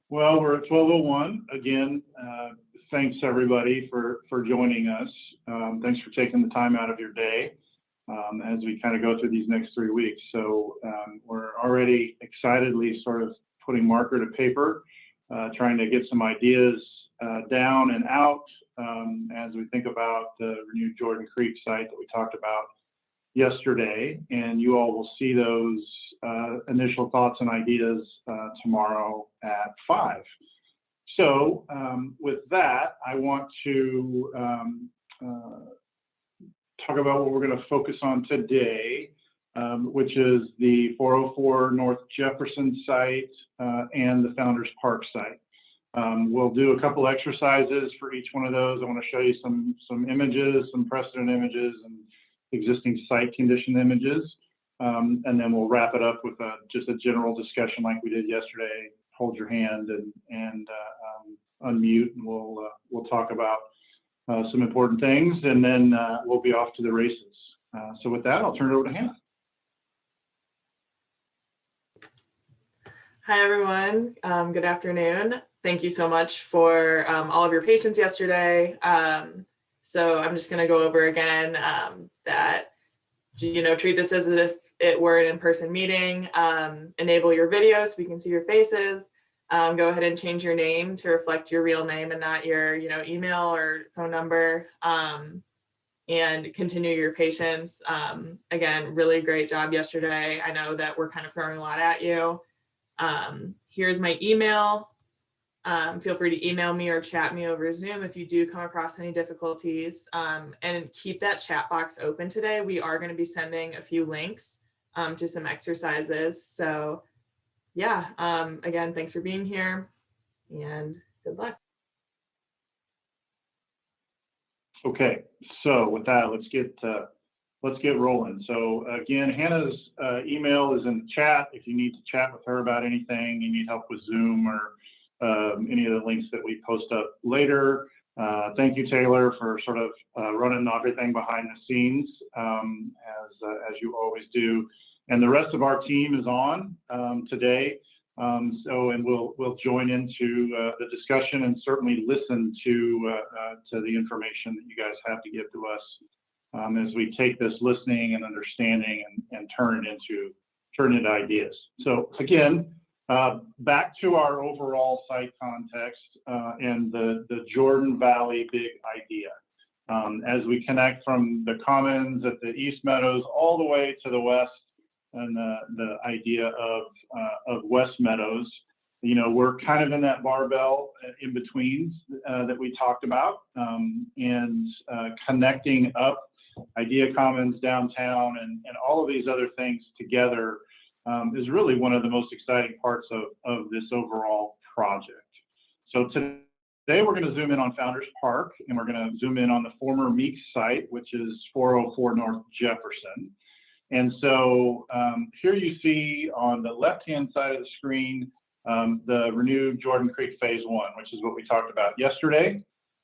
Well, we're at 12:01 again. Thanks everybody for joining us. Thanks for taking the time out of your day as we kind of go through these next 3 weeks. So we're already excitedly sort of putting marker to paper, trying to get some ideas down and out as we think about the renewed Jordan Creek site that we talked about yesterday. And you all will see those initial thoughts and ideas tomorrow at 5. So with that, I want to talk about what we're going to focus on today, which is the 404 North Jefferson site and the Founders Park site. We'll do a couple exercises for each one of those. I want to show you some images, some precedent images, and existing site condition images. And then we'll wrap it up with just a general discussion like we did yesterday. Hold your hand and unmute, and we'll talk about some important things, and then we'll be off to the races. So with that, I'll turn it over to Hannah. Hi, everyone. Good afternoon. Thank you so much for all of your patience yesterday. So I'm just going to go over again that, treat this as if it were an in-person meeting. Enable your video so we can see your faces. Go ahead and change your name to reflect your real name and not your, email or phone number. And continue your patience. Again, really great job yesterday. I know that we're kind of throwing a lot at you. Here's my email. Feel free to email me or chat me over Zoom if you do come across any difficulties, and keep that chat box open today. We are going to be sending a few links to some exercises. So yeah, again, thanks for being here and good luck. Okay, so with that, let's get rolling. So again, Hannah's email is in the chat. If you need to chat with her about anything, you need help with Zoom or any of the links that we post up later. Thank you, Taylor, for sort of running everything behind the scenes as you always do. And the rest of our team is on today. And we'll join into the discussion and certainly listen to the information that you guys have to give to us as we take this listening and understanding and turn it into ideas. So again, back to our overall site context and the Jordan Valley big idea. As we connect from the commons at the East Meadows all the way to the west and the idea of West Meadows, we're kind of in that barbell in between that we talked about, and connecting up Idea Commons downtown and all of these other things together is really one of the most exciting parts of this overall project. So today we're going to zoom in on Founders Park, and we're going to zoom in on the former Meeks site, which is 404 North Jefferson. And so here you see on the left-hand side of the screen the renewed Jordan Creek Phase 1, which is what we talked about yesterday.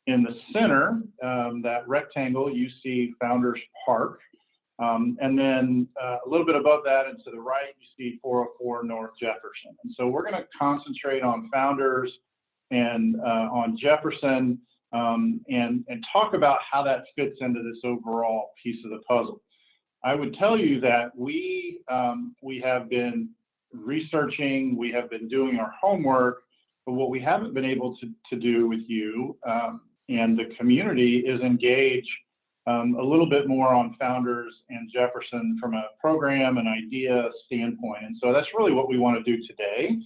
In the center, that rectangle, you see Founders Park. And then a little bit above that and to the right, you see 404 North Jefferson. And so we're going to concentrate on Founders and on Jefferson and talk about how that fits into this overall piece of the puzzle. I would tell you that we have been researching, we have been doing our homework, but what we haven't been able to do with you and the community is engage a little bit more on Founders and Jefferson from a program and idea standpoint. And so that's really what we want to do today.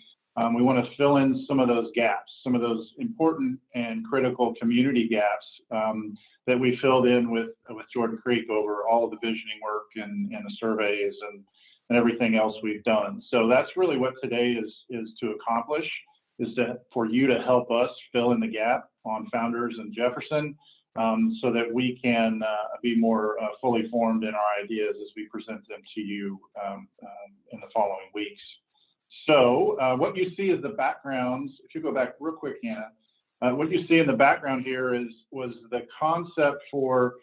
We want to fill in some of those gaps, some of those important and critical community gaps that we filled in with Jordan Creek over all of the visioning work and the surveys and everything else we've done. So that's really what today is to accomplish, is for you to help us fill in the gap on Founders and Jefferson, so that we can be more fully formed in our ideas as we present them to you in the following weeks. So what you see is the backgrounds. If you go back real quick, Hannah, what you see in the background here was the concept for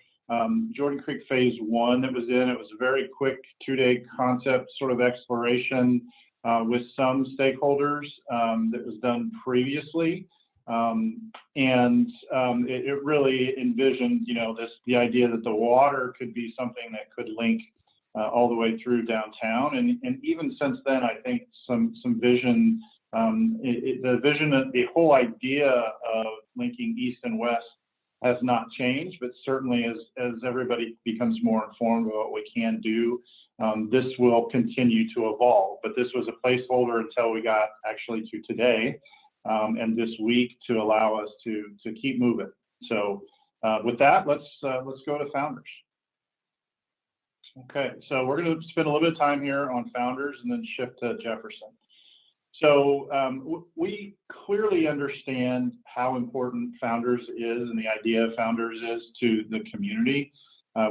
Jordan Creek Phase 1 that was in. It was a very quick 2-day concept sort of exploration with some stakeholders that was done previously. It really envisioned, you know, the idea that the water could be something that could link all the way through downtown. And even since then, I think some vision, the vision, the whole idea of linking east and west has not changed, but certainly as everybody becomes more informed about what we can do, this will continue to evolve. But this was a placeholder until we got actually to today and this week to allow us to keep moving. So with that, let's go to founders. Okay, so we're going to spend a little bit of time here on founders and then shift to Jefferson. So we clearly understand how important founders is and the idea of founders is to the community.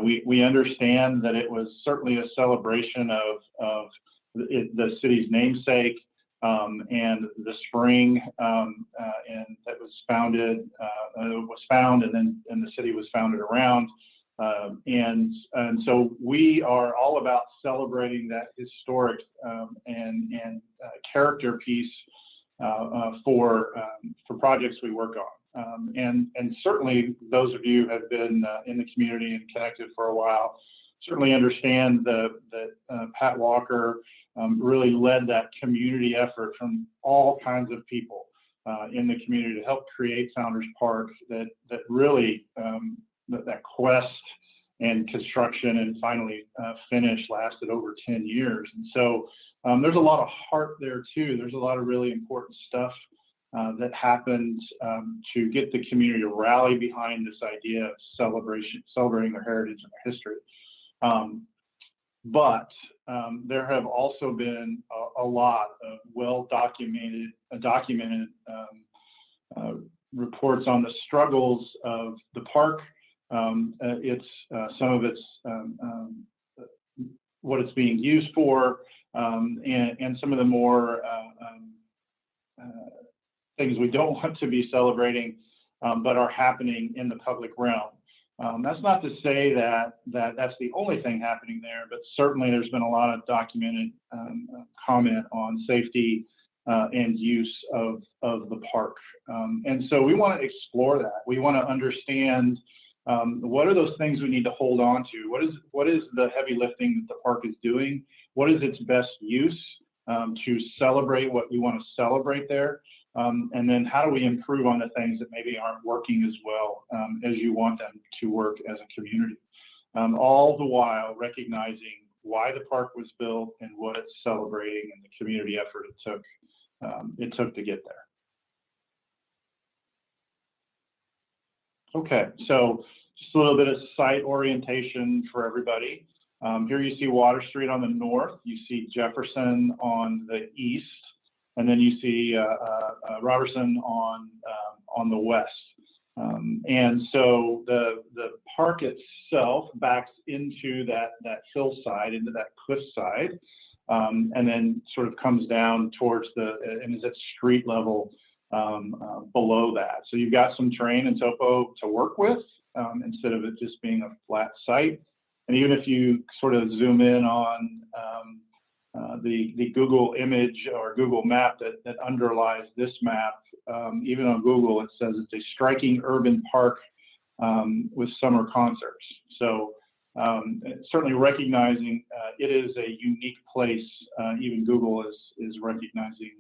We understand that it was certainly a celebration of the city's namesake and the spring and that was founded, and the city was founded around. And so we are all about celebrating that historic and character piece for projects we work on. And certainly those of you who have been in the community and connected for a while certainly understand that Pat Walker really led that community effort from all kinds of people in the community to help create Founders Park that really that quest and construction and finally finish lasted over 10 years. And so there's a lot of heart there too. There's a lot of really important stuff that happened to get the community to rally behind this idea of celebrating their heritage and their history. But there have also been a lot of well-documented reports on the struggles of the park. Some of it's what it's being used for, and some of the more things we don't want to be celebrating, but are happening in the public realm. That's not to say that that's the only thing happening there, but certainly there's been a lot of documented comment on safety and use of the park. And so we want to explore that. We want to understand what are those things we need to hold on to? What is the heavy lifting that the park is doing? What is its best use to celebrate what we want to celebrate there? And then how do we improve on the things that maybe aren't working as well as you want them to work as a community? All the while recognizing why the park was built and what it's celebrating and the community effort it took to get there. Okay, so just a little bit of site orientation for everybody. Here you see Water Street on the north, you see Jefferson on the east, and then you see Robertson on the west. And so the park itself backs into that hillside, into that cliffside, and then sort of comes down towards and is at street level below that. So you've got some terrain and topo to work with instead of it just being a flat site. And even if you sort of zoom in on the Google image or Google map that underlies this map, even on Google, it says it's a striking urban park with summer concerts. So certainly recognizing it is a unique place. Even Google is recognizing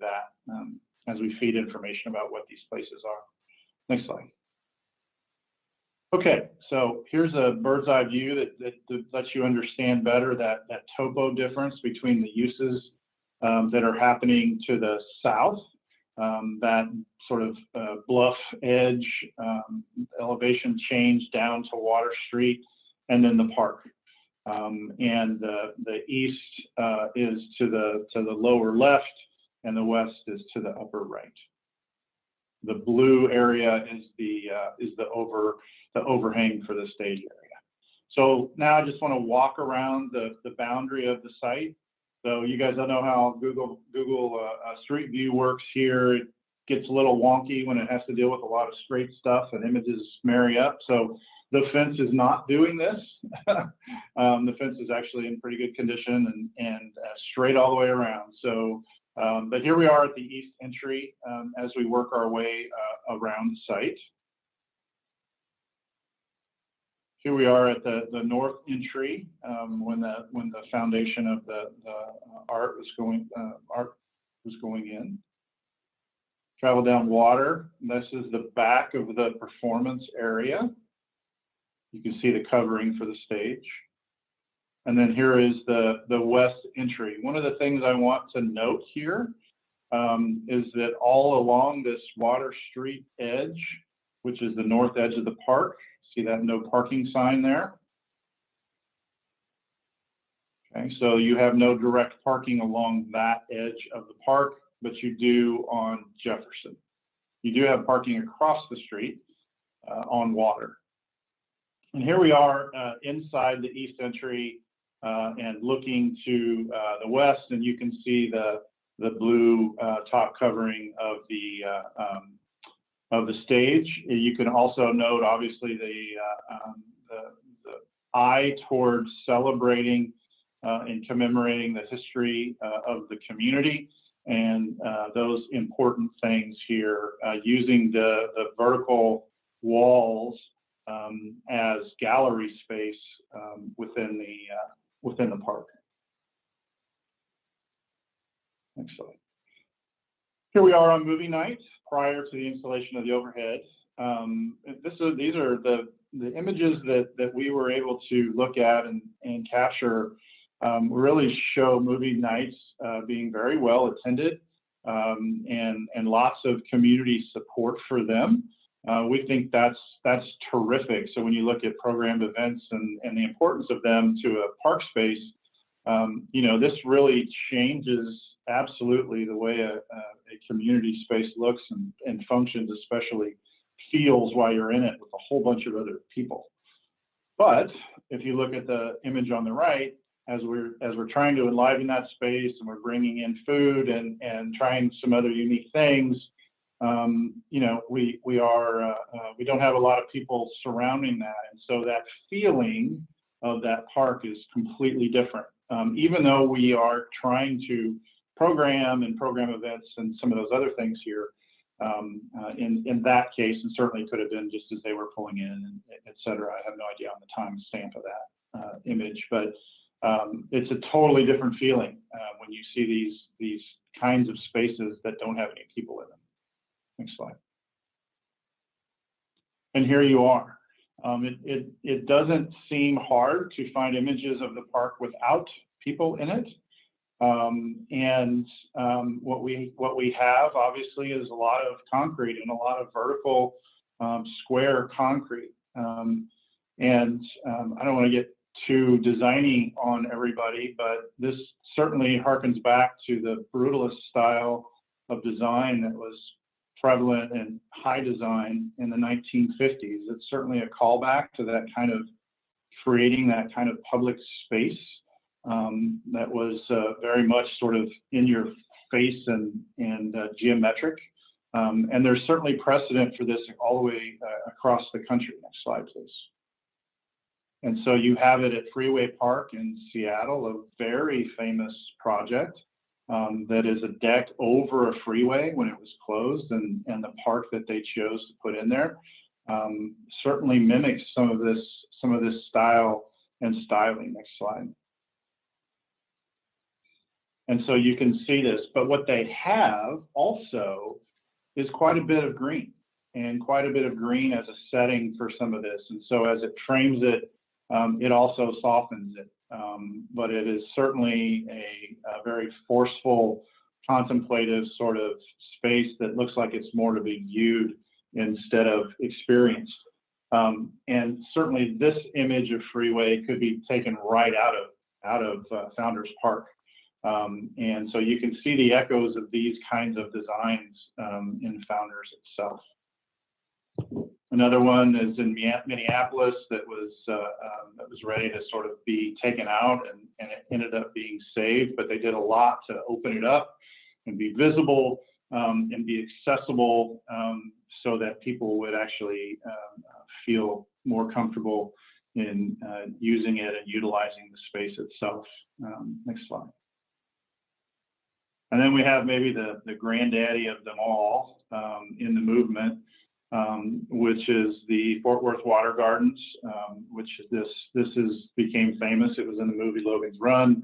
that as we feed information about what these places are. Next slide. Okay, so here's a bird's eye view that lets you understand better that topo difference between the uses that are happening to the south, that sort of bluff edge elevation change down to Water Street, and then the park. And the east is to the lower left, and the west is to the upper right. The blue area is the overhang for the stage area. So now I just want to walk around the boundary of the site. So you guys don't know how Google Street View works here. It gets a little wonky when it has to deal with a lot of straight stuff and images marry up. So the fence is not doing this. The fence is actually in pretty good condition and straight all the way around. So But here we are at the east entry as we work our way around the site. Here we are at the north entry when the foundation of the art was going in. Travel down water. This is the back of the performance area. You can see the covering for the stage. And then here is the west entry. One of the things I want to note here is that all along this Water Street edge, which is the north edge of the park, see that no parking sign there? Okay, so you have no direct parking along that edge of the park, but you do on Jefferson. You do have parking across the street on Water. And here we are inside the east entry and looking to the west, and you can see the blue top covering of the stage. You can also note, obviously, the eye towards celebrating and commemorating the history of the community and those important things here, using the vertical walls as gallery space within the park. Next slide. Here we are on movie night prior to the installation of the overhead. These are the images that we were able to look at and capture. Really show movie nights being very well attended and lots of community support for them. We think that's terrific. So when you look at programmed events and the importance of them to a park space, this really changes absolutely the way a community space looks and functions, especially feels while you're in it with a whole bunch of other people. But if you look at the image on the right, as we're trying to enliven that space and we're bringing in food and trying some other unique things, we don't have a lot of people surrounding that, and so that feeling of that park is completely different. Even though we are trying to program events and some of those other things here, in that case, and certainly could have been just as they were pulling in, et cetera. I have no idea on the time stamp of that image, but it's a totally different feeling when you see these kinds of spaces that don't have any people in them. Next slide. And here you are. It doesn't seem hard to find images of the park without people in it. What we have obviously is a lot of concrete and a lot of vertical square concrete. I don't want to get too designy on everybody, but this certainly harkens back to the brutalist style of design that was prevalent in high design in the 1950s. It's certainly a callback to that kind of creating that kind of public space that was very much sort of in your face and geometric. And there's certainly precedent for this all the way across the country. Next slide, please. And so you have it at Freeway Park in Seattle, a very famous project that is a deck over a freeway when it was closed, and the park that they chose to put in there certainly mimics some of this style and styling. Next slide. And so you can see this, but what they have also is quite a bit of green, and quite a bit of green as a setting for some of this. And so as it frames it, it also softens it. But it is certainly a very forceful, contemplative sort of space that looks like it's more to be viewed instead of experienced. And certainly this image of Freeway could be taken right out of Founders Park. And so you can see the echoes of these kinds of designs in Founders itself. Another one is in Minneapolis that was ready to sort of be taken out, and it ended up being saved, but they did a lot to open it up and be visible and be accessible so that people would actually feel more comfortable in using it and utilizing the space itself. Next slide. And then we have maybe the granddaddy of them all in the movement, which is the Fort Worth Water Gardens, which became famous. It was in the movie Logan's Run.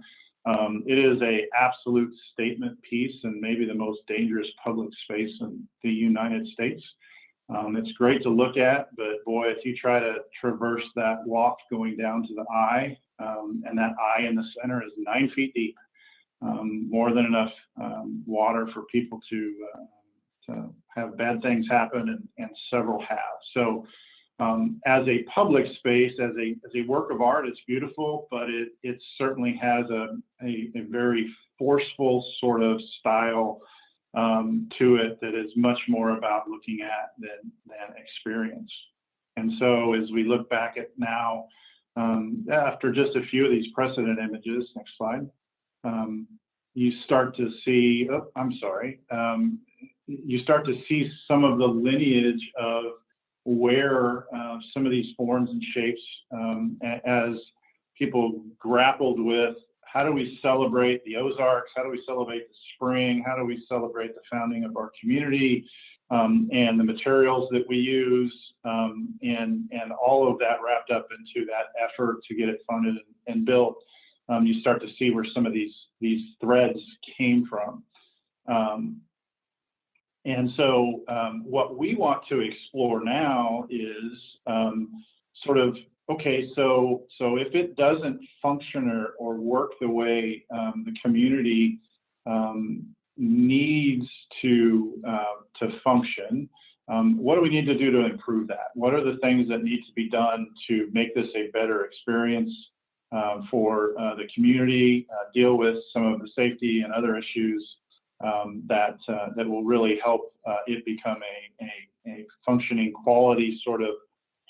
It is a absolute statement piece and maybe the most dangerous public space in the United States. It's great to look at, but boy, if you try to traverse that walk going down to the eye, and that eye in the center is 9 feet deep, more than enough water for people to have bad things happen, and several have. So as a public space, as a work of art, it's beautiful, but it certainly has a very forceful sort of style to it that is much more about looking at than experience. And so as we look back at now, after just a few of these precedent images, next slide, you start to see, you start to see some of the lineage of where some of these forms and shapes, as people grappled with how do we celebrate the Ozarks, how do we celebrate the spring, how do we celebrate the founding of our community, and the materials that we use, and all of that wrapped up into that effort to get it funded and built. You start to see where some of these threads came from. And so what we want to explore now is sort of, okay, so if it doesn't function or work the way the community needs to function, what do we need to do to improve that? What are the things that need to be done to make this a better experience for the community, deal with some of the safety and other issues that will really help it become a functioning quality sort of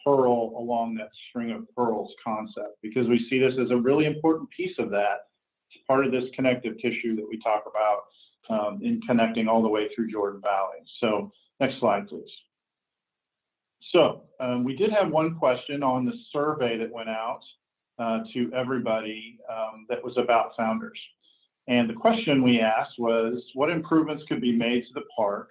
pearl along that string of pearls concept, because we see this as a really important piece of that. It's part of this connective tissue that we talk about in connecting all the way through Jordan Valley. So next slide, please. So we did have one question on the survey that went out to everybody that was about founders. And the question we asked was, what improvements could be made to the park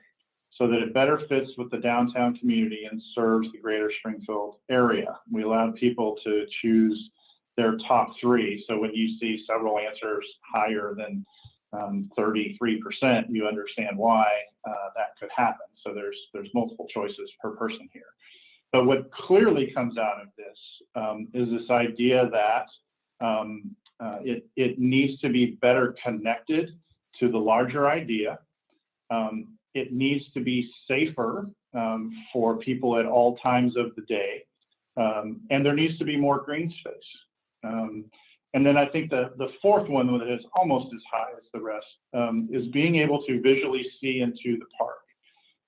so that it better fits with the downtown community and serves the greater Springfield area? We allowed people to choose their top 3. So when you see several answers higher than 33%, you understand why that could happen. So there's multiple choices per person here. But what clearly comes out of this is this idea that it needs to be better connected to the larger idea. It needs to be safer for people at all times of the day. And there needs to be more green space. And then I think the fourth one that is almost as high as the rest is being able to visually see into the park.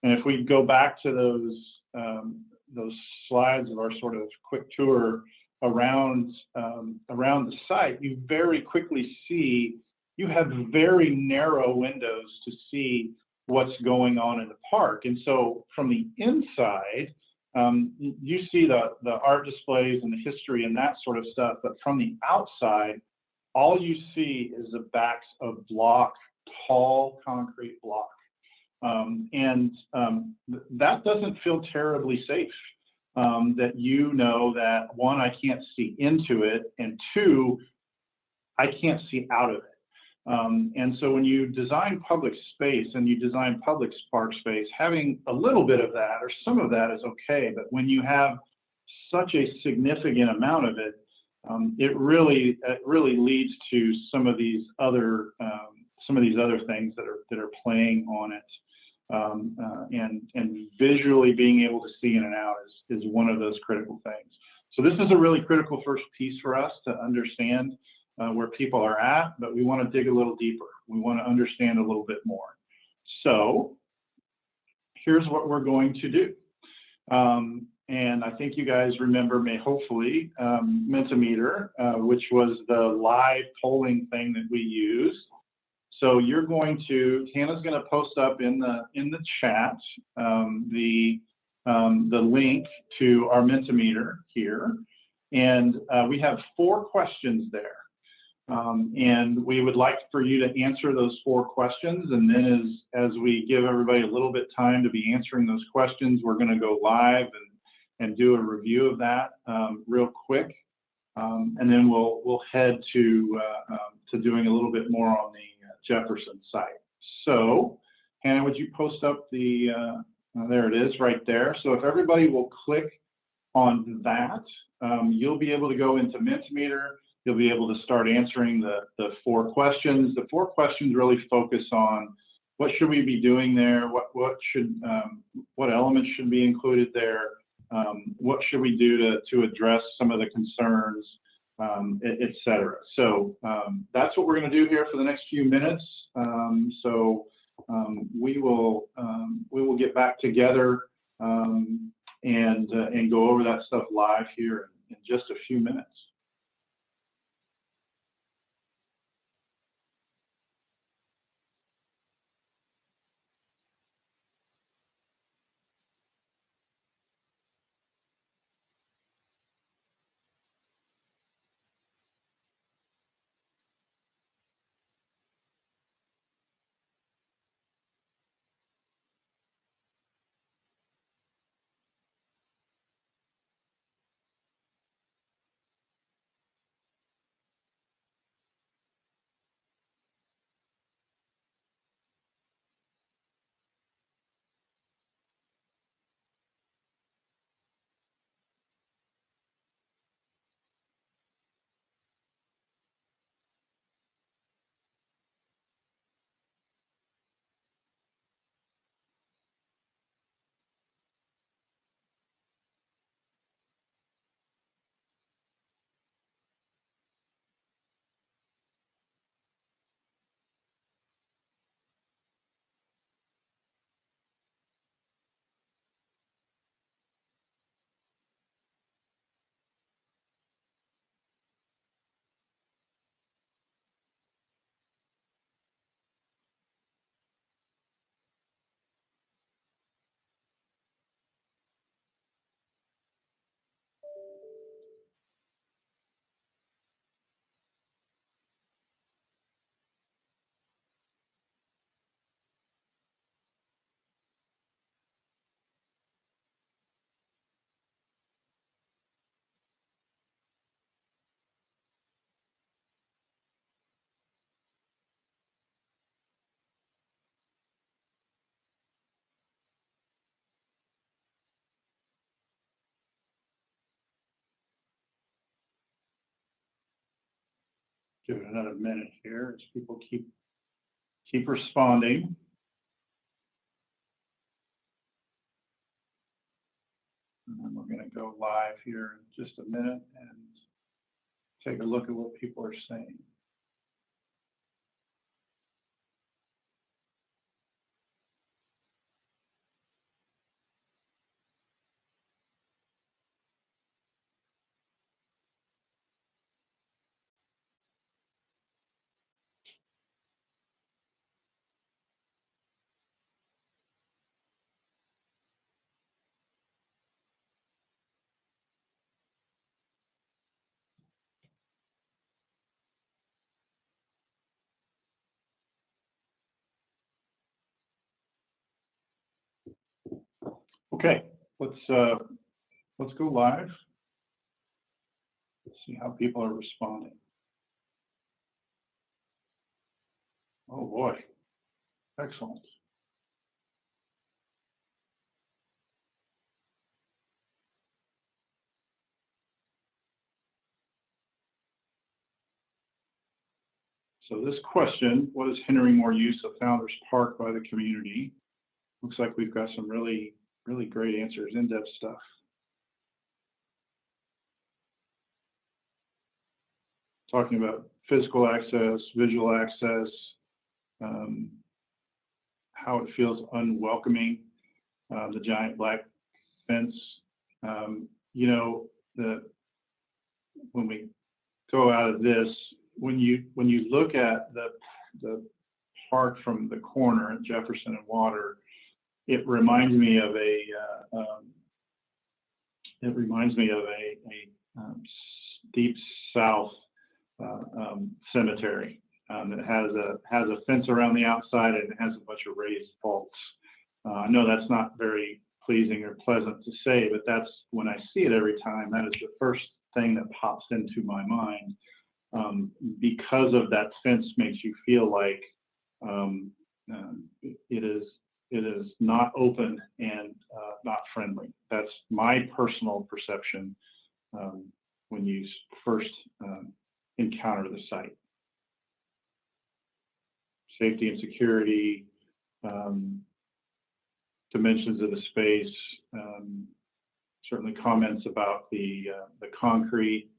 And if we go back to those slides of our sort of quick tour around the site, you very quickly see you have very narrow windows to see what's going on in the park. And so from the inside, you see the art displays and the history and that sort of stuff, but from the outside, all you see is the backs of tall concrete block. That doesn't feel terribly safe. That you know that, one, I can't see into it, and two, I can't see out of it. And so when you design public space and you design public park space, having a little bit of that or some of that is okay. But when you have such a significant amount of it, it really leads to some of these other things that are playing on it. And visually being able to see in and out is one of those critical things. So this is a really critical first piece for us to understand where people are at, but we want to dig a little deeper. We want to understand a little bit more. So here's what we're going to do. And I think you guys remember, hopefully, Mentimeter, which was the live polling thing that we used. So you're going to, Hannah's going to post up in the chat the link to our Mentimeter here, and we have 4 questions there. And we would like for you to answer those 4 questions. And then as we give everybody a little bit time to be answering those questions, we're going to go live and do a review of that real quick. And then we'll head to doing a little bit more on the Jefferson site. So, Hannah, would you post up the, there it is right there. So if everybody will click on that, you'll be able to go into Mentimeter. You'll be able to start answering the 4 questions. The 4 questions really focus on what should we be doing there, what elements should be included there, what should we do to address some of the concerns, et cetera. So that's what we're going to do here for the next few minutes. We will get back together and go over that stuff live here in just a few minutes. Give it another minute here as people keep responding. And then we're going to go live here in just a minute and take a look at what people are saying. Okay, let's go live. Let's see how people are responding. Oh boy, excellent. So this question, what is hindering more use of Founders Park by the community? Looks like we've got some really great answers, in-depth stuff. Talking about physical access, visual access, how it feels unwelcoming, the giant black fence. You know, when we go out of this, when you look at the park from the corner at Jefferson and Water, it reminds me of a deep south cemetery that has a fence around the outside and it has a bunch of raised vaults. I know that's not very pleasing or pleasant to say, but that's when I see it every time, that is the first thing that pops into my mind. Because of that fence makes you feel like it is not open and not friendly. That's my personal perception when you first encounter the site. Safety and security, dimensions of the space, certainly comments about the concrete,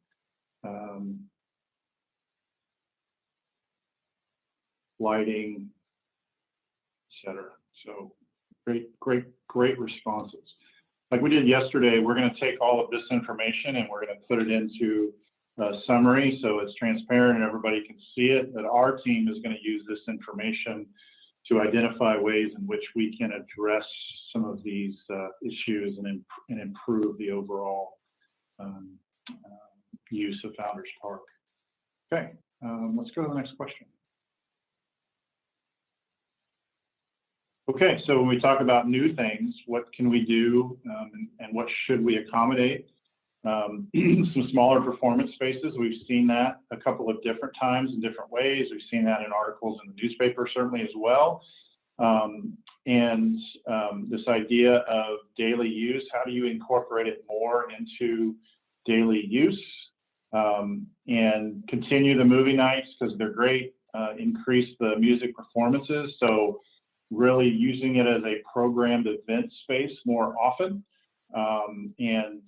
lighting, etc. So great responses. Like we did yesterday, we're going to take all of this information and we're going to put it into a summary so it's transparent and everybody can see it. But our team is going to use this information to identify ways in which we can address some of these issues and improve the overall use of Founders Park. Okay, let's go to the next question. Okay, so when we talk about new things, what can we do and what should we accommodate? Some smaller performance spaces, we've seen that a couple of different times in different ways. We've seen that in articles in the newspaper certainly as well. This idea of daily use, how do you incorporate it more into daily use and continue the movie nights because they're great, increase the music performances. So really using it as a programmed event space more often. And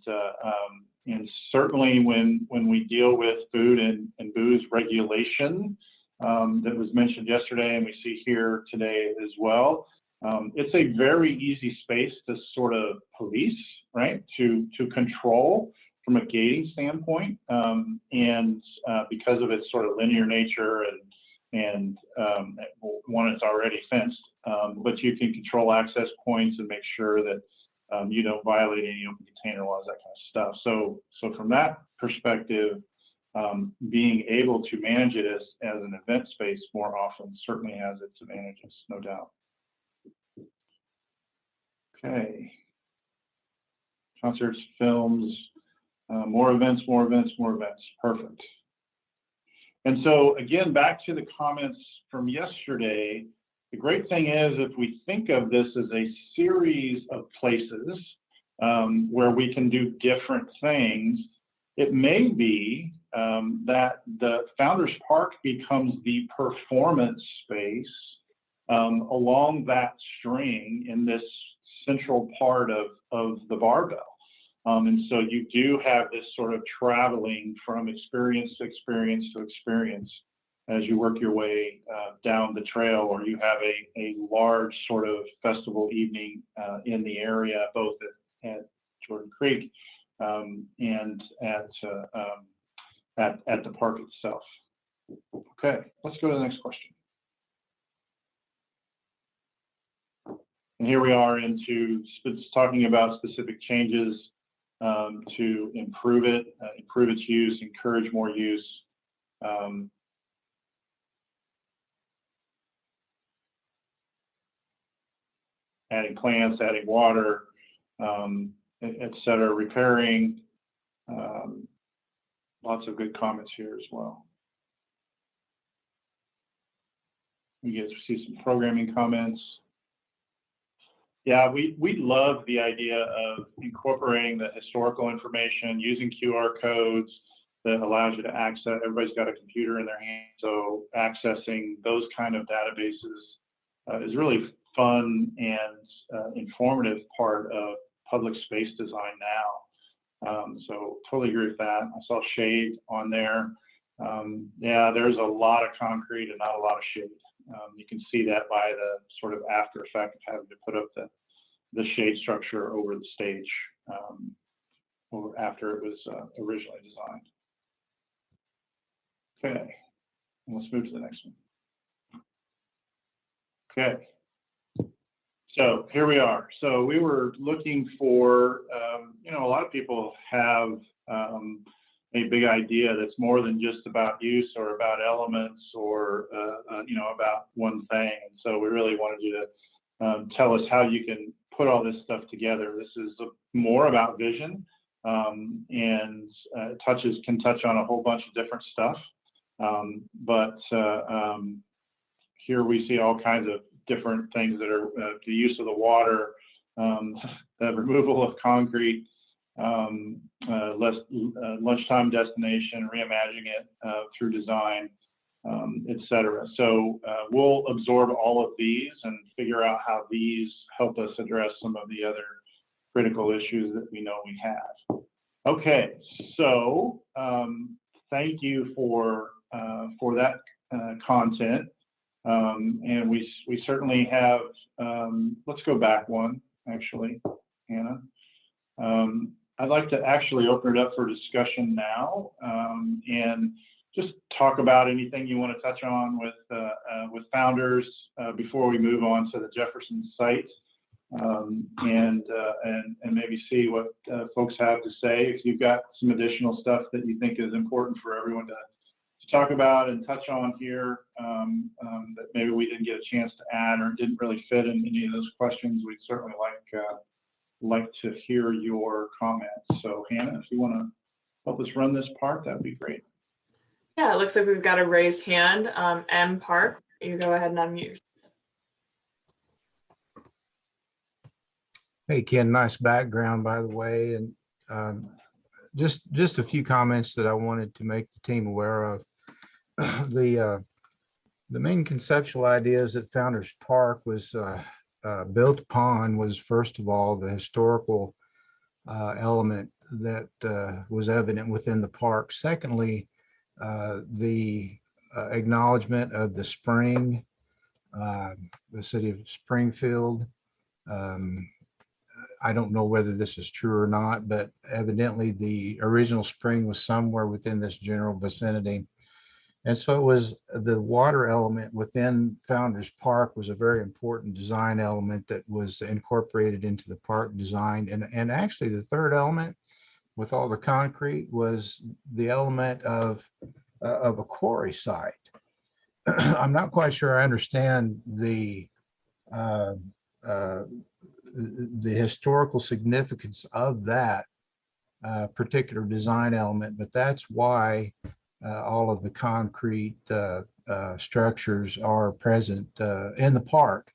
certainly when we deal with food and booze regulation that was mentioned yesterday and we see here today as well, it's a very easy space to sort of police, right? To control from a gating standpoint, because of its sort of linear nature and one, it's already fenced, but you can control access points and make sure that you don't violate any open container laws, that kind of stuff. So from that perspective, being able to manage it as an event space more often certainly has its advantages, no doubt. Okay. Concerts, films, more events. Perfect. And so again, back to the comments from yesterday, the great thing is if we think of this as a series of places where we can do different things, it may be that the Founders Park becomes the performance space along that string in this central part of the barbell. And so you do have this sort of traveling from experience to experience to experience as you work your way down the trail, or you have a large sort of festival evening in the area, both at Jordan Creek and at the park itself. Okay, let's go to the next question. And here we are into talking about specific changes to improve it, improve its use, encourage more use. Adding plants, adding water, et cetera, repairing. Lots of good comments here as well. You guys see some programming comments. Yeah, we love the idea of incorporating the historical information, using QR codes that allows you to access. Everybody's got a computer in their hand, so accessing those kind of databases is really fun and informative part of public space design now. So totally agree with that. I saw shade on there. Yeah, there's a lot of concrete and not a lot of shade. You can see that by the sort of after effect of having to put up the shade structure over the stage after it was originally designed. Okay, let's move to the next one. Okay, so here we are. So we were looking for, a lot of people have big idea that's more than just about use or about elements or about one thing. And so we really wanted you to tell us how you can put all this stuff together. This is more about vision, and can touch on a whole bunch of different stuff. But here we see all kinds of different things that are the use of the water, the removal of concrete, lunchtime destination, reimagining it through design, etc. So we'll absorb all of these and figure out how these help us address some of the other critical issues that we know we have. Okay, so thank you for that content. And we certainly have, let's go back one, actually, Hannah. I'd like to actually open it up for discussion now, and just talk about anything you want to touch on with founders before we move on to the Jefferson site, and maybe see what folks have to say. If you've got some additional stuff that you think is important for everyone to talk about and touch on here, that maybe we didn't get a chance to add or didn't really fit in any of those questions, we'd certainly like to hear your comments. So Hannah, if you want to help us run this part, that'd be great. Yeah, it looks like we've got a raised hand. M. Park, you go ahead and unmute. Hey Ken, nice background, by the way, and just a few comments that I wanted to make the team aware of. The main conceptual ideas that Founders Park was built upon was, first of all, the historical element that was evident within the park. Secondly, the acknowledgement of the spring, the city of Springfield. I don't know whether this is true or not, but evidently the original spring was somewhere within this general vicinity. And so it was the water element within Founders Park was a very important design element that was incorporated into the park design. And actually the third element with all the concrete was the element of a quarry site. I'm not quite sure I understand the historical significance of that particular design element, but that's why all of the concrete structures are present in the park.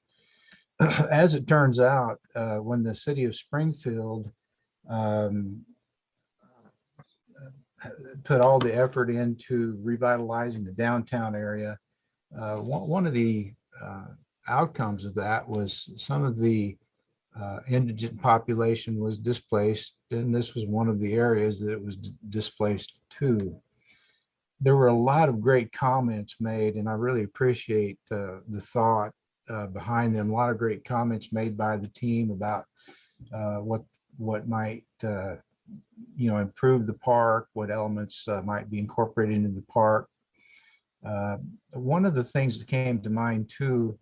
As it turns out, when the city of Springfield put all the effort into revitalizing the downtown area, one of the outcomes of that was some of the indigent population was displaced, and this was one of the areas that it was displaced to. There were a lot of great comments made, and I really appreciate the thought behind them. A lot of great comments made by the team about what might improve the park, what elements might be incorporated into the park. One of the things that came to mind too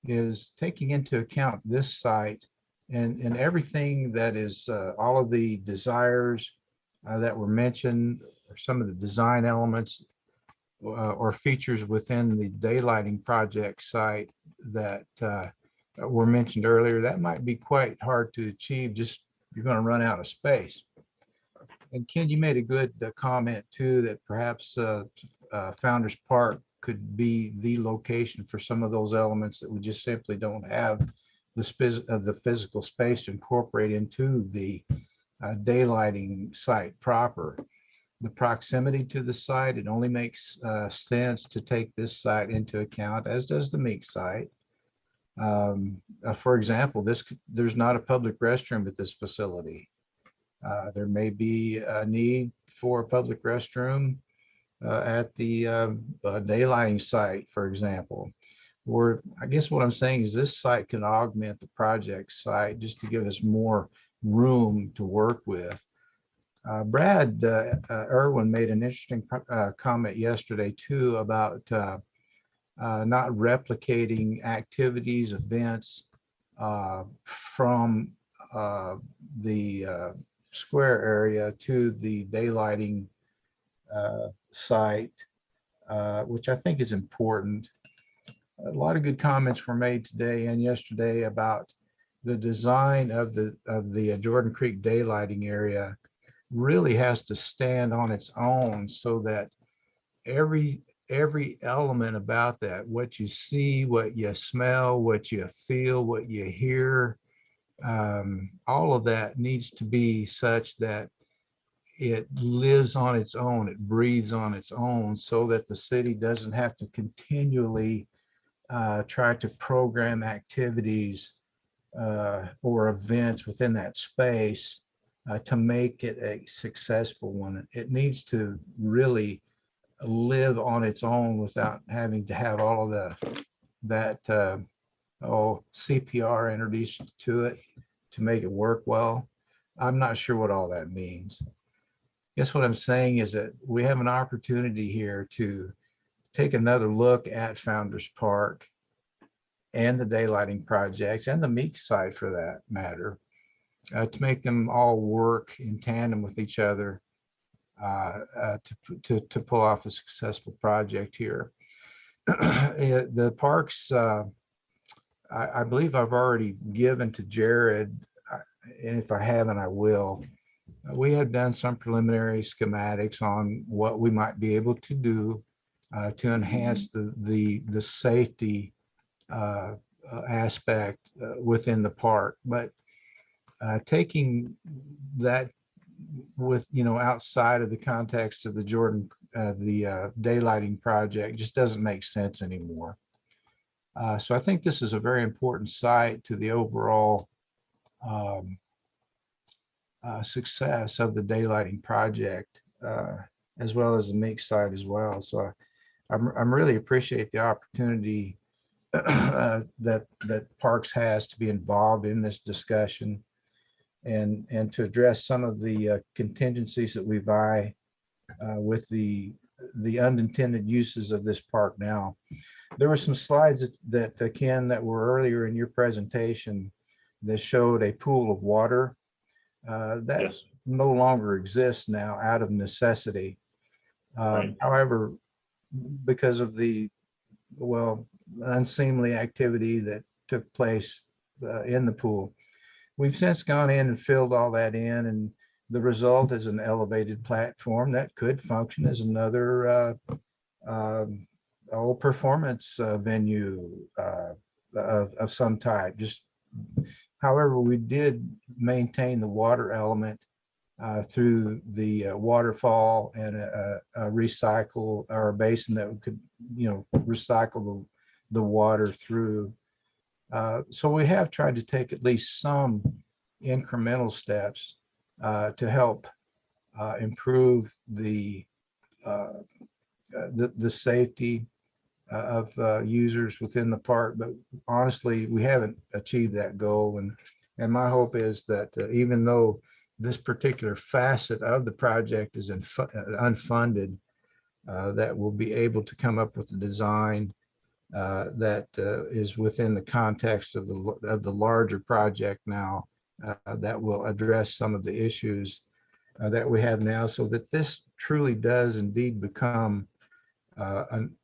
is taking into account this site and everything that is all of the desires that were mentioned, or some of the design elements or features within the daylighting project site that were mentioned earlier. That might be quite hard to achieve, just you're going to run out of space. And Ken, you made a good comment too, that perhaps Founders Park could be the location for some of those elements that we just simply don't have the physical space to incorporate into the daylighting site proper. The proximity to the site, it only makes sense to take this site into account, as does the Meek site. For example, there's not a public restroom at this facility. There may be a need for a public restroom at the daylighting site, for example. Or I guess what I'm saying is this site can augment the project site just to give us more room to work with. Brad Irwin made an interesting comment yesterday too about not replicating activities, events from the square area to the daylighting site, which I think is important. A lot of good comments were made today and yesterday about the design of the Jordan Creek daylighting area really has to stand on its own, so that every element about that, what you see, what you smell, what you feel, what you hear, all of that needs to be such that it lives on its own, it breathes on its own, so that the city doesn't have to continually try to program activities or events within that space to make it a successful one. It needs to really live on its own without having to have all of that CPR introduced to it to make it work well. I'm not sure what all that means. Guess what I'm saying is that we have an opportunity here to take another look at Founders Park and the daylighting projects and the Meek site for that matter, to make them all work in tandem with each other to pull off a successful project here. The parks, I believe I've already given to Jared, and if I haven't, I will. We have done some preliminary schematics on what we might be able to do to enhance the safety aspect within the park, but taking that with, outside of the context of the Jordan, the daylighting project just doesn't make sense anymore. So I think this is a very important site to the overall success of the daylighting project, as well as the Meek site as well. So I'm really appreciate the opportunity that Parks has to be involved in this discussion and to address some of the contingencies that we vie with the unintended uses of this park now. There were some slides that Ken, that were earlier in your presentation that showed a pool of water that Yes. no longer exists now out of necessity. Right. However, because of the unseemly activity that took place in the pool, we've since gone in and filled all that in, and the result is an elevated platform that could function as another performance venue of some type. However, we did maintain the water element through the waterfall and a recycle, or a basin that could, recycle the water through. So we have tried to take at least some incremental steps to help improve the safety of users within the park. But honestly, we haven't achieved that goal. And my hope is that even though this particular facet of the project is unfunded, that we'll be able to come up with a design that is within the context of the larger project now, that will address some of the issues that we have now, so that this truly does indeed become an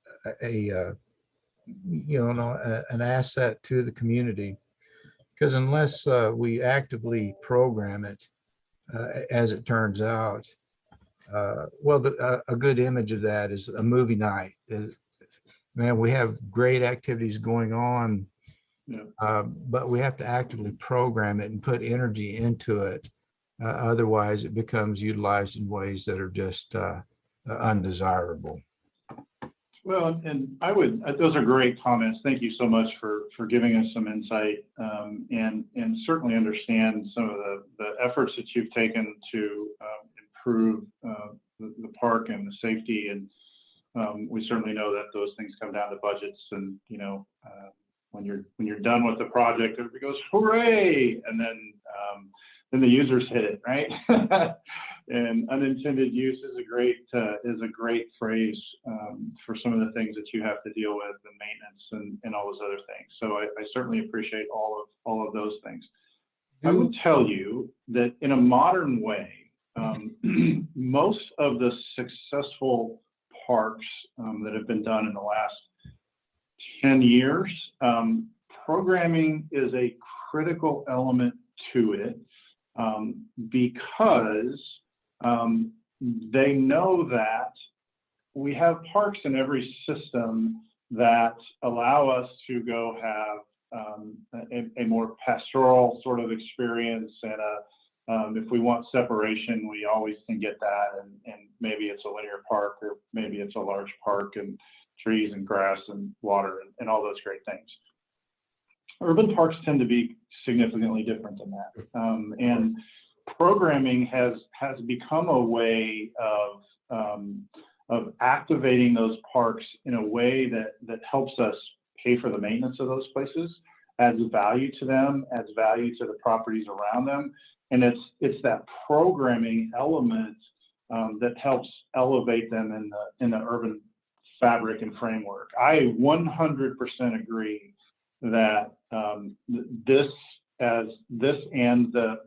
asset to the community. Because unless we actively program it, as it turns out, a good image of that is a movie night. Man, we have great activities going on, but we have to actively program it and put energy into it. Otherwise, it becomes utilized in ways that are just undesirable. Well, and those are great comments. Thank you so much for giving us some insight, and certainly understand some of the efforts that you've taken to improve the park and the safety. And we certainly know that those things come down to budgets, and when you're done with the project, everybody goes, hooray! And then the users hit it, right? And unintended use is a great phrase for some of the things that you have to deal with, the maintenance and all those other things. So I certainly appreciate all of those things. I would tell you that in a modern way, Most of the successful parks that have been done in the last 10 years, programming is a critical element to it because they know that we have parks in every system that allow us to go have a more pastoral sort of experience, and if we want separation, we always can get that, and maybe it's a linear park, or maybe it's a large park and trees and grass and water and all those great things. Urban parks tend to be significantly different than that, and programming has become a way of activating those parks in a way that helps us pay for the maintenance of those places, adds value to them, adds value to the properties around them. And it's that programming element that helps elevate them in the urban fabric and framework. I 100% agree that this and the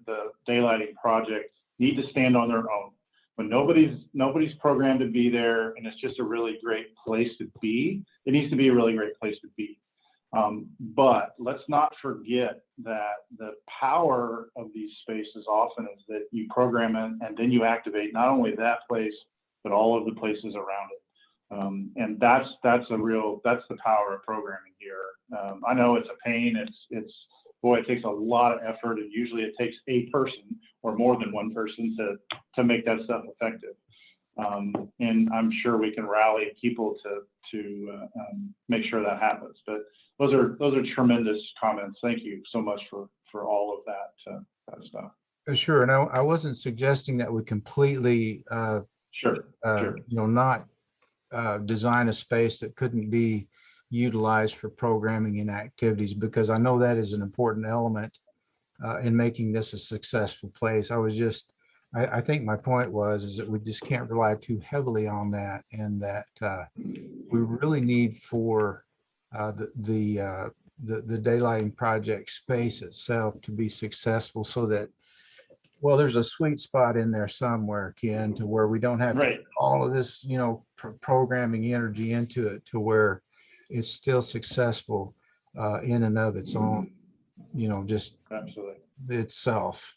daylighting project need to stand on their own. When nobody's programmed to be there, and it's just a really great place to be, it needs to be a really great place to be. But let's not forget that the power of these spaces often is that you program it and then you activate not only that place, but all of the places around it. And that's the power of programming here. I know it's a pain. Boy, it takes a lot of effort, and usually it takes a person or more than one person to make that stuff effective. And I'm sure we can rally people to make sure that happens. But those are tremendous comments. Thank you so much for all of that stuff. Sure, and I wasn't suggesting that we completely, Sure. Not design a space that couldn't be utilized for programming and activities, because I know that is an important element in making this a successful place. I think my point is that we just can't rely too heavily on that, and that we really need for the daylighting project space itself to be successful, so that, well, there's a sweet spot in there somewhere, Ken, to where we don't have to put all of this, programming energy into it, to where it's still successful in and of its own, just Absolutely. itself,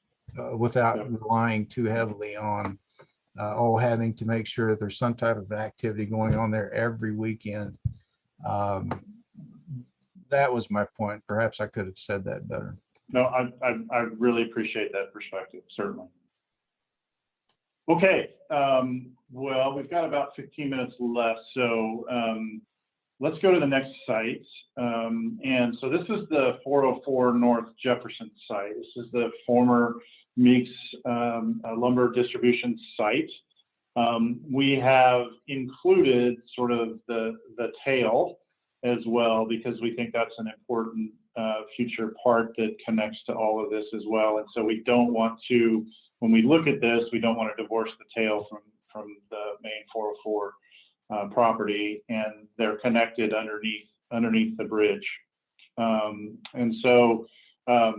without relying too heavily on having to make sure that there's some type of activity going on there every weekend. That was my point. Perhaps I could have said that better. No, I really appreciate that perspective, certainly. Okay, well, we've got about 15 minutes left, so let's go to the next site. And so this is the 404 North Jefferson site. This is the former Meeks lumber distribution site. We have included sort of the tail as well, because we think that's an important future part that connects to all of this as well. And so we don't want to, when we look at this, we don't want to divorce the tail from the main 404 property, and they're connected underneath the bridge. And so as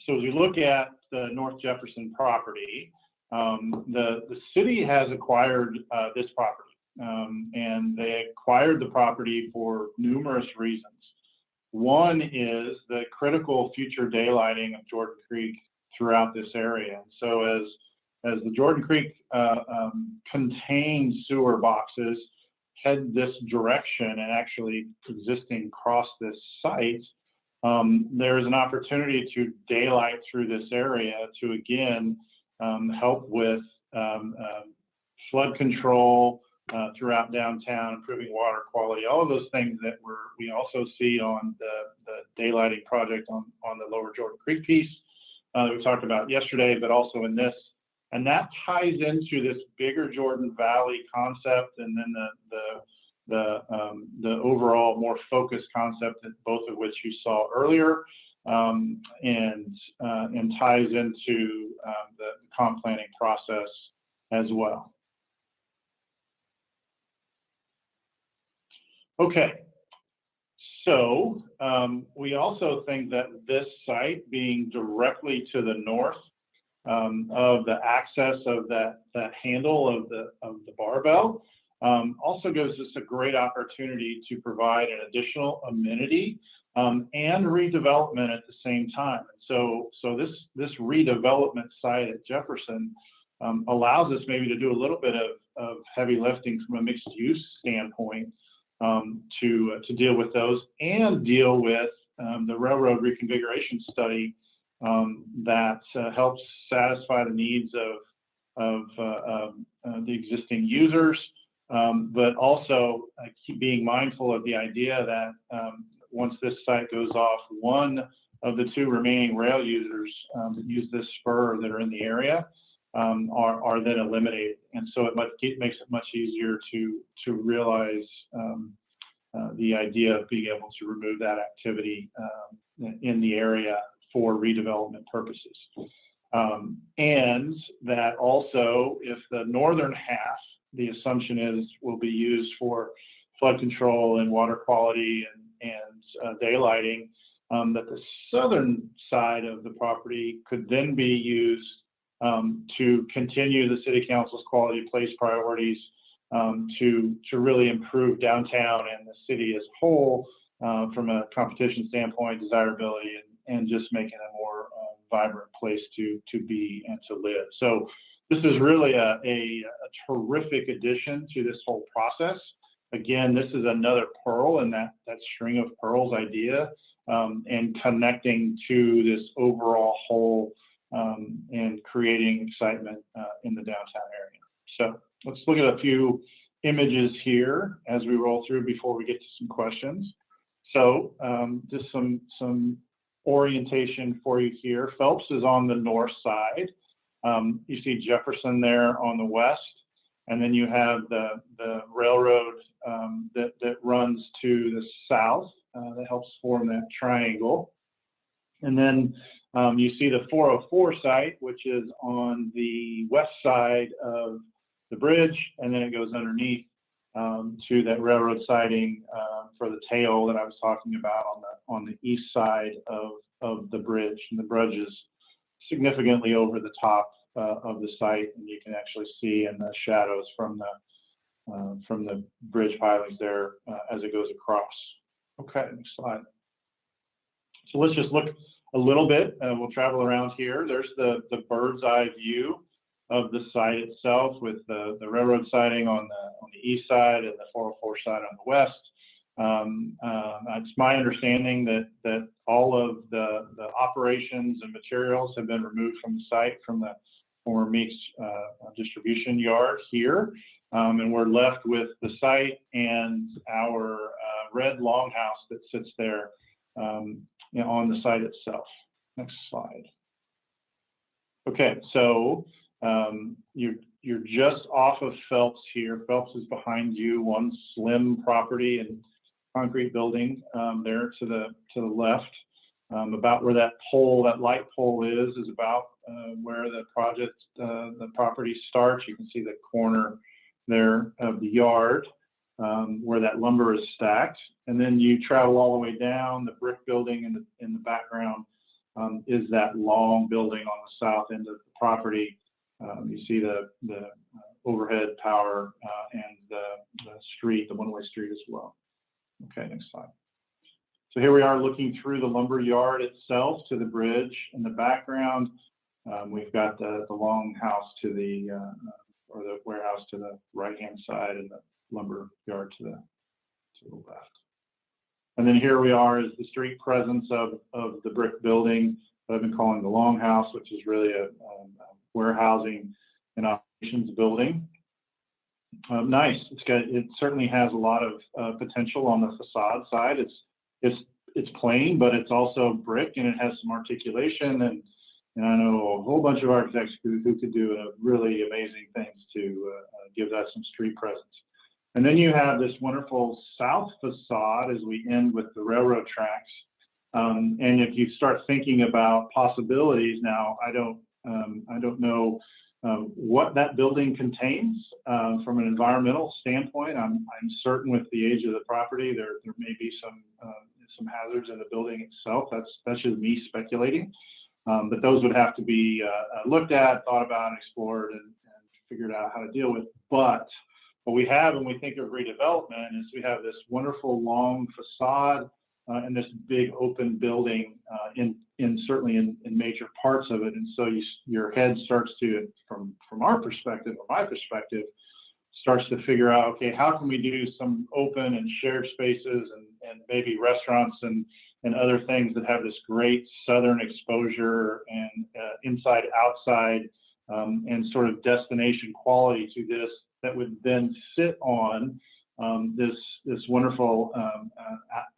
we look at the North Jefferson property, the city has acquired this property, and they acquired the property for numerous reasons. One is the critical future daylighting of Jordan Creek throughout this area. And so as the Jordan Creek contained sewer boxes head this direction and actually existing across this site, there is an opportunity to daylight through this area to, again, help with flood control throughout downtown, improving water quality, all of those things that we also see on the daylighting project on the lower Jordan Creek piece that we talked about yesterday, but also in this. And that ties into this bigger Jordan Valley concept, and then the overall more focused concept, both of which you saw earlier, and ties into the comp planning process as well. Okay, so we also think that this site being directly to the north of the access of that handle of the barbell. Also gives us a great opportunity to provide an additional amenity and redevelopment at the same time. So this redevelopment site at Jefferson allows us maybe to do a little bit of heavy lifting from a mixed use standpoint to deal with those and deal with the railroad reconfiguration study that helps satisfy the needs of the existing users, but also keep being mindful of the idea that once this site goes off, one of the two remaining rail users that use this spur that are in the area are then eliminated. And so it makes it much easier to realize the idea of being able to remove that activity in the area for redevelopment purposes. And that also, if the northern half, the assumption is, will be used for flood control and water quality and daylighting, that the southern side of the property could then be used to continue the city council's quality of place priorities to really improve downtown and the city as a whole from a competition standpoint, desirability, and just making a more vibrant place to be and to live. So this is really a terrific addition to this whole process. Again, this is another pearl in that string of pearls idea, and connecting to this overall whole and creating excitement in the downtown area. So let's look at a few images here as we roll through before we get to some questions. So just some orientation for you here. Phelps is on the north side. You see Jefferson there on the west, and then you have the railroad that runs to the south that helps form that triangle. And then you see the 404 site, which is on the west side of the bridge, and then it goes underneath to that railroad siding for the tail that I was talking about on the east side of the bridge. And the bridge is significantly over the top of the site, and you can actually see in the shadows from the bridge pilings there as it goes across. Okay, next slide. So let's just look a little bit. We'll travel around here. There's the bird's eye view of the site itself, with the railroad siding on the east side and the 404 side on the west. It's my understanding that all of the operations and materials have been removed from the site from the former Meeks distribution yard here, and we're left with the site and our red longhouse that sits there on the site itself. Next slide. Okay, so you're just off of Phelps here. Phelps is behind you, one slim property and concrete building there to the left. About where that light pole is about where the property starts. You can see the corner there of the yard where that lumber is stacked. And then you travel all the way down. The brick building in the background is that long building on the south end of the property. You see the overhead power and the street, the one-way street as well. Okay, next slide. So here we are looking through the lumber yard itself to the bridge. In the background, we've got the long house to or the warehouse to the right-hand side, and the lumber yard to the left. And then here we are is the street presence of the brick building that I've been calling the longhouse, which is really a warehousing and operations building. Nice. It certainly has a lot of potential on the facade side. It's plain, but it's also brick, and it has some articulation. And I know a whole bunch of architects who could do really amazing things to give that some street presence. And then you have this wonderful south facade as we end with the railroad tracks. And if you start thinking about possibilities now, I don't know what that building contains from an environmental standpoint. I'm certain with the age of the property, there may be some hazards in the building itself. That's just me speculating. But those would have to be looked at, thought about, and explored, and figured out how to deal with. But what we have when we think of redevelopment is we have this wonderful long facade and this big open building certainly in major parts of it. And so your head starts to, from our perspective, or my perspective, starts to figure out, okay, how can we do some open and shared spaces and maybe restaurants and other things that have this great southern exposure and inside, outside, and sort of destination quality to this that would then sit on this wonderful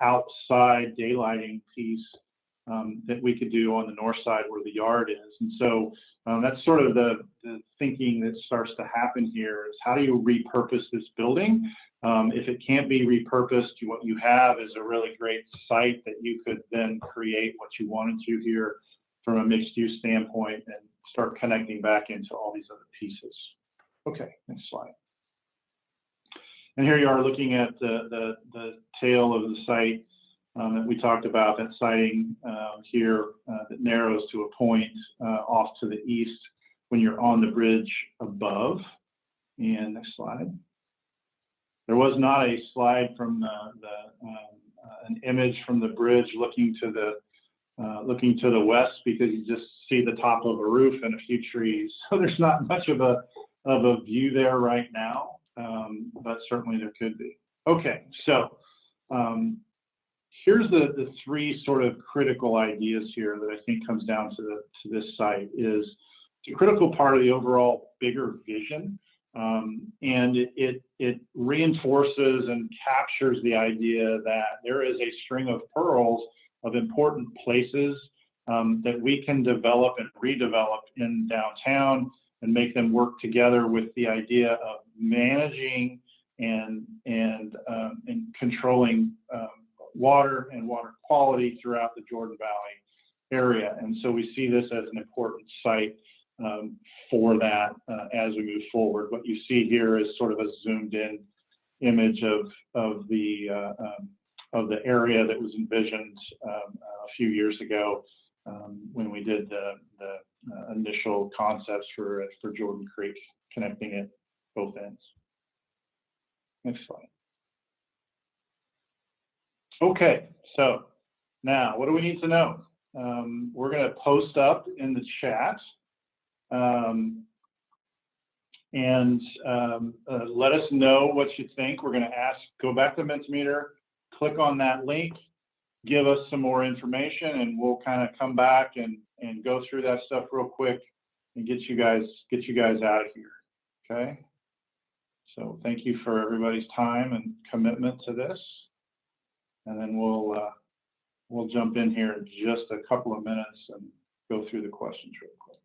outside daylighting piece that we could do on the north side where the yard is. And so that's sort of the thinking that starts to happen here is how do you repurpose this building? If it can't be repurposed, what you have is a really great site that you could then create what you wanted to here from a mixed use standpoint and start connecting back into all these other pieces. Okay, next slide. And here you are looking at the tail of the site that we talked about, that sighting here that narrows to a point off to the east when you're on the bridge above. And next slide. There was not a slide from an image from the bridge looking to the west because you just see the top of a roof and a few trees. So there's not much of a view there right now, but certainly there could be. Okay, so here's the three sort of critical ideas here that I think comes down to this site is it's a critical part of the overall bigger vision. And it reinforces and captures the idea that there is a string of pearls of important places that we can develop and redevelop in downtown and make them work together with the idea of managing and controlling water and water quality throughout the Jordan Valley area. And so we see this as an important site for that as we move forward. What you see here is sort of a zoomed in image of the area that was envisioned a few years ago when we did the initial concepts for Jordan Creek, connecting it both ends. Next slide. Okay, so now what do we need to know? We're going to post up in the chat and let us know what you think. We're going to go back to Mentimeter, click on that link, give us some more information, and we'll kind of come back and go through that stuff real quick and get you guys out of here. Okay. So thank you for everybody's time and commitment to this. And then we'll jump in here in just a couple of minutes and go through the questions real quick.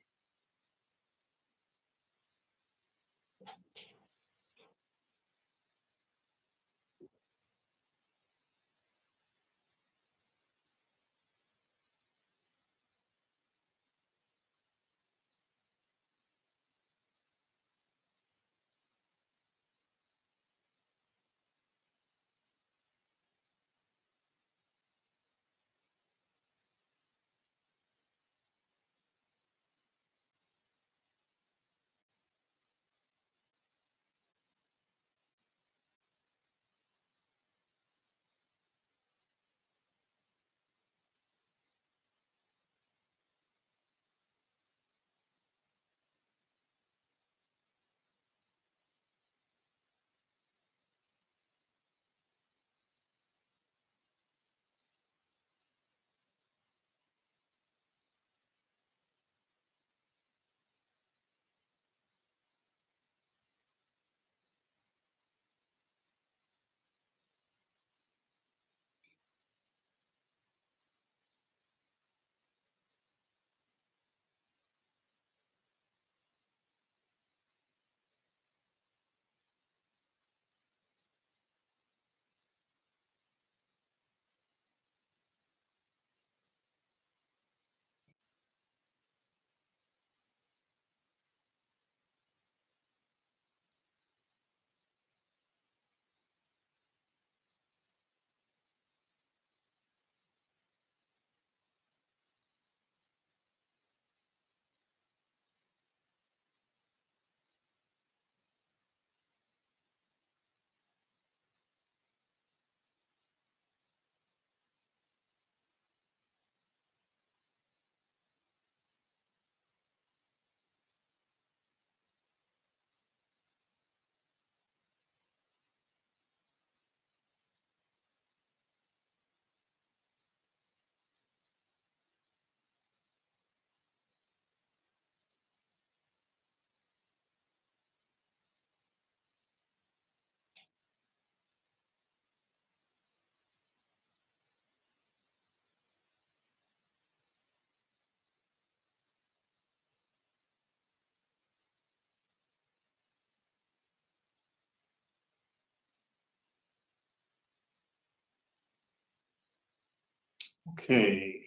Okay,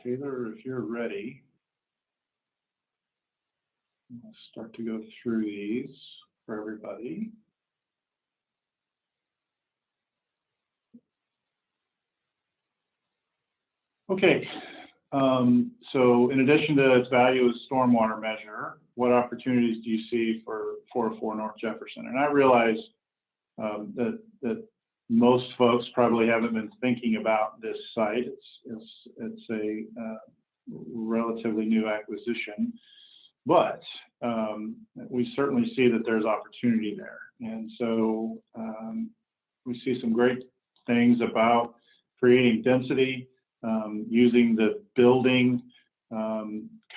Taylor, if you're ready, I'll start to go through these for everybody. Okay, so in addition to its value as stormwater measure, what opportunities do you see for 404 North Jefferson? And I realize that most folks probably haven't been thinking about this site. It's a relatively new acquisition, but we certainly see that there's opportunity there. And so we see some great things about creating density, using the building,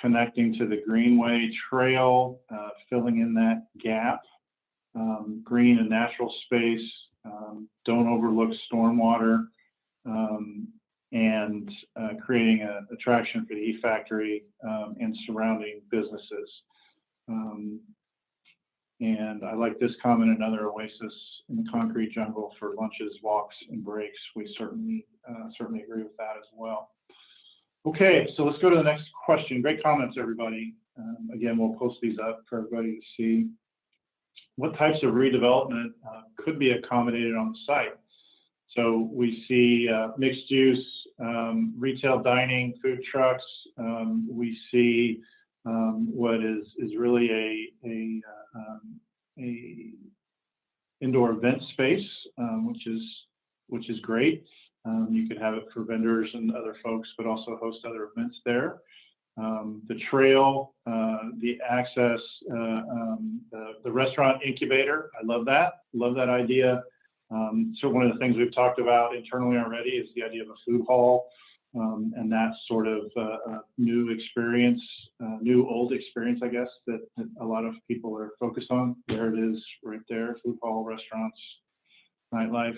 connecting to the Greenway Trail, filling in that gap, green and natural space, don't overlook stormwater, and creating an attraction for the E-Factory and surrounding businesses. And I like this comment, another oasis in the concrete jungle for lunches, walks, and breaks. We certainly agree with that as well. Okay, so let's go to the next question. Great comments, everybody. Again, we'll post these up for everybody to see. What types of redevelopment could be accommodated on the site? So we see mixed use, retail dining, food trucks. We see what is really a indoor event space, which is great. You could have it for vendors and other folks, but also host other events there. The trail, the access, the restaurant incubator. I love that. Love that idea. So one of the things we've talked about internally already is the idea of a food hall, and that sort of new experience, new old experience, I guess, that a lot of people are focused on. There it is, right there: food hall, restaurants, nightlife.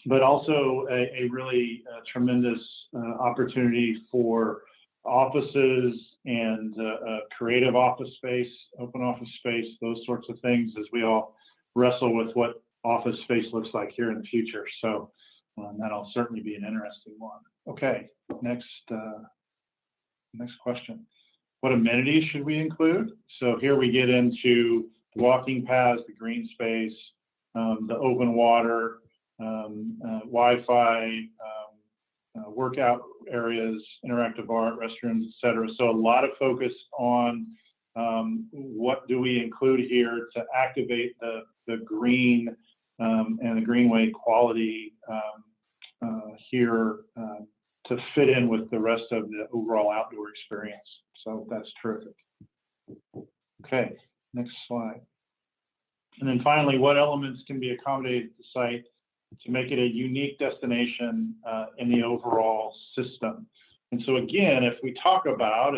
But also a really tremendous opportunity for offices and creative office space, open office space, those sorts of things, as we all wrestle with what office space looks like here in the future. So that'll certainly be an interesting one. Okay, next question. What amenities should we include? So here we get into walking paths, the green space, the open water, Wi-Fi, workout areas, interactive art, restrooms, etc. So a lot of focus on what do we include here to activate the green and the greenway quality here to fit in with the rest of the overall outdoor experience. So that's terrific. Okay, next slide. And then finally, what elements can be accommodated at the site to make it a unique destination in the overall system? And so again, if we talk about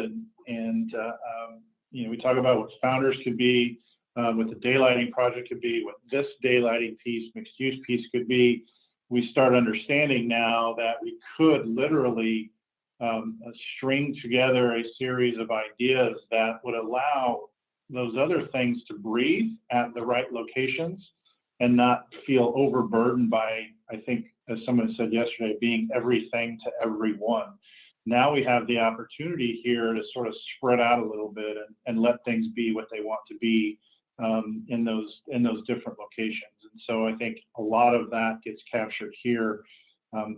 we talk about what founders could be, what the daylighting project could be, what this daylighting piece, mixed use piece could be, we start understanding now that we could literally string together a series of ideas that would allow those other things to breathe at the right locations and not feel overburdened by, I think, as someone said yesterday, being everything to everyone. Now we have the opportunity here to sort of spread out a little bit and let things be what they want to be in those different locations. And so I think a lot of that gets captured here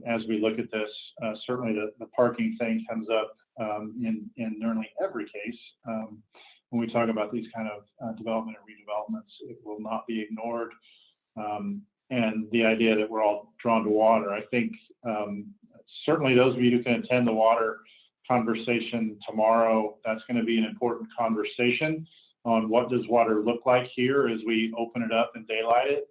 as we look at this. Certainly the parking thing comes up in nearly every case. When we talk about these kind of development and redevelopments, it will not be ignored. And the idea that we're all drawn to water. I think certainly those of you who can attend the water conversation tomorrow, that's going to be an important conversation on what does water look like here as we open it up and daylight it.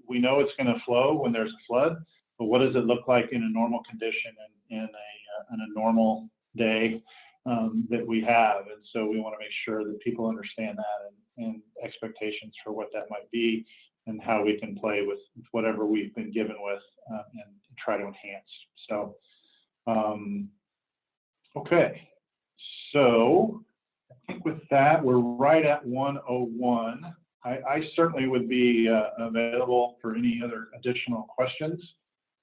We know it's going to flow when there's a flood, but what does it look like in a normal condition and in a normal day that we have? And so we want to make sure that people understand that and expectations for what that might be and how we can play with whatever we've been given with and try to enhance. So, okay. So I think with that, we're right at 1:01. I certainly would be available for any other additional questions.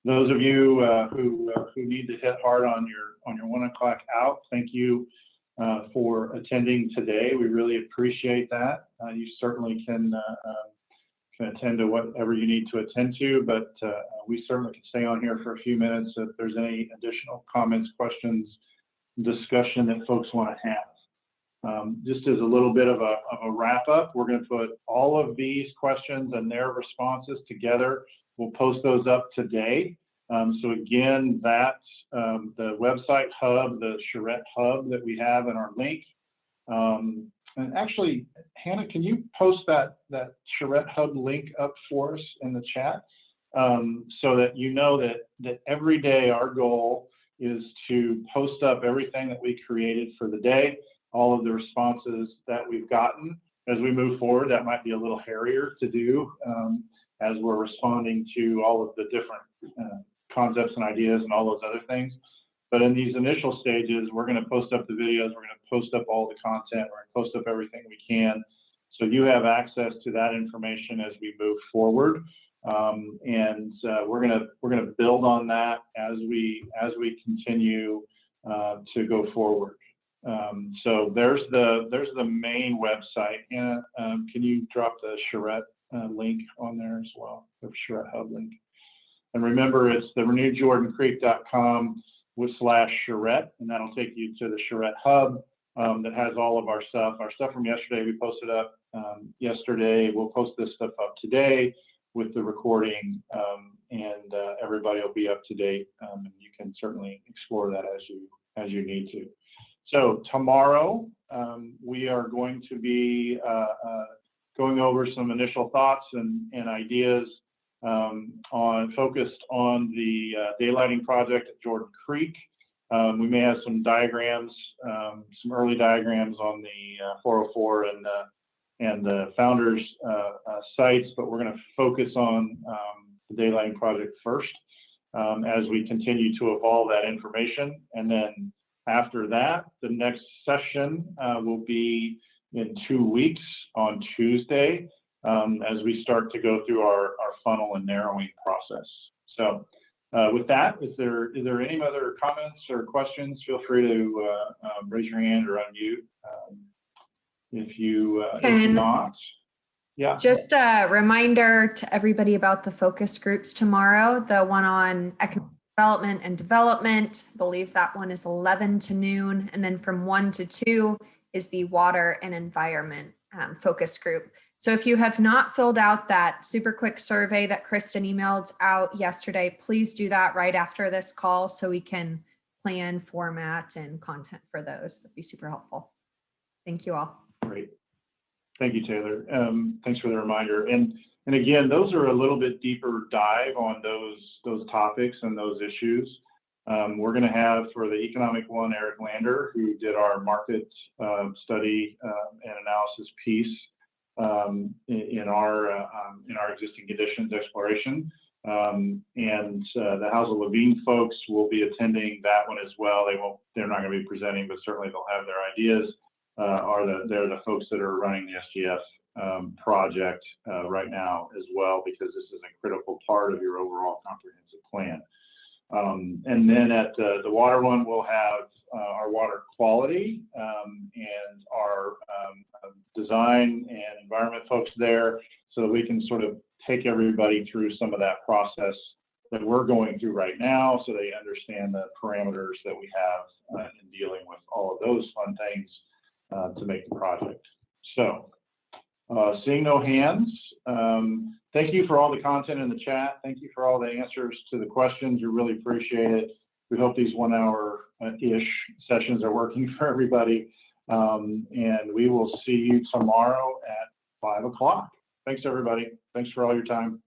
those of you who need to hit hard on your 1 o'clock out, thank you for attending today. We really appreciate that. You certainly can attend to whatever you need to attend to, but we certainly can stay on here for a few minutes if there's any additional comments, questions, discussion that folks want to have. Just as a little bit of a wrap up, we're going to put all of these questions and their responses together. We'll post those up today. So again, that's the website hub, the Charrette hub that we have in our link. And actually, Hannah, can you post that Charrette hub link up for us in the chat, so that you know that every day our goal is to post up everything that we created for the day, all of the responses that we've gotten. As we move forward, that might be a little hairier to do as we're responding to all of the different concepts and ideas and all those other things. But in these initial stages, we're going to post up the videos, we're going to post up all the content, we're going to post up everything we can, so you have access to that information as we move forward. And we're going to build on that as we continue to go forward. So there's the main website. And can you drop the Charrette link on there as well, the Charrette hub link? And remember, it's the renewjordancreek.com/Charrette, and that'll take you to the Charrette hub that has all of our stuff. Our stuff from yesterday, we posted up yesterday. We'll post this stuff up today with the recording, and everybody will be up to date. And you can certainly explore that as you need to. So tomorrow, we are going to be going over some initial thoughts and ideas focused on the daylighting project at Jordan Creek. We may have some diagrams, some early diagrams on the 404 and the founders sites, but we're going to focus on the daylighting project first as we continue to evolve that information. And then after that, the next session will be in 2 weeks on Tuesday, as we start to go through our funnel and narrowing process. So with that, is there any other comments or questions? Feel free to raise your hand or unmute. If not, yeah. Just a reminder to everybody about the focus groups tomorrow, the one on economic development and development. I believe that one is 11 to noon. And then from 1 to 2 is the water and environment focus group. So if you have not filled out that super quick survey that Kristen emailed out yesterday, please do that right after this call so we can plan format and content for those. That'd be super helpful. Thank you all. Great. Thank you, Taylor. Thanks for the reminder. And again, those are a little bit deeper dive on those topics and those issues. We're going to have, for the economic one, Eric Lander, who did our market study and analysis piece in our existing conditions exploration. And the House of Levine folks will be attending that one as well. They're not going to be presenting, but certainly they'll have their ideas. They're the folks that are running the SGF project right now as well, because this is a critical part of your overall comprehensive plan. And then at the water one, we'll have our water quality and our design and environment folks there, so that we can sort of take everybody through some of that process that we're going through right now, so they understand the parameters that we have in dealing with all of those fun things to make the project. So seeing no hands, thank you for all the content in the chat. Thank you for all the answers to the questions. We really appreciate it. We hope these 1 hour-ish sessions are working for everybody. And we will see you tomorrow at 5 o'clock. Thanks, everybody. Thanks for all your time.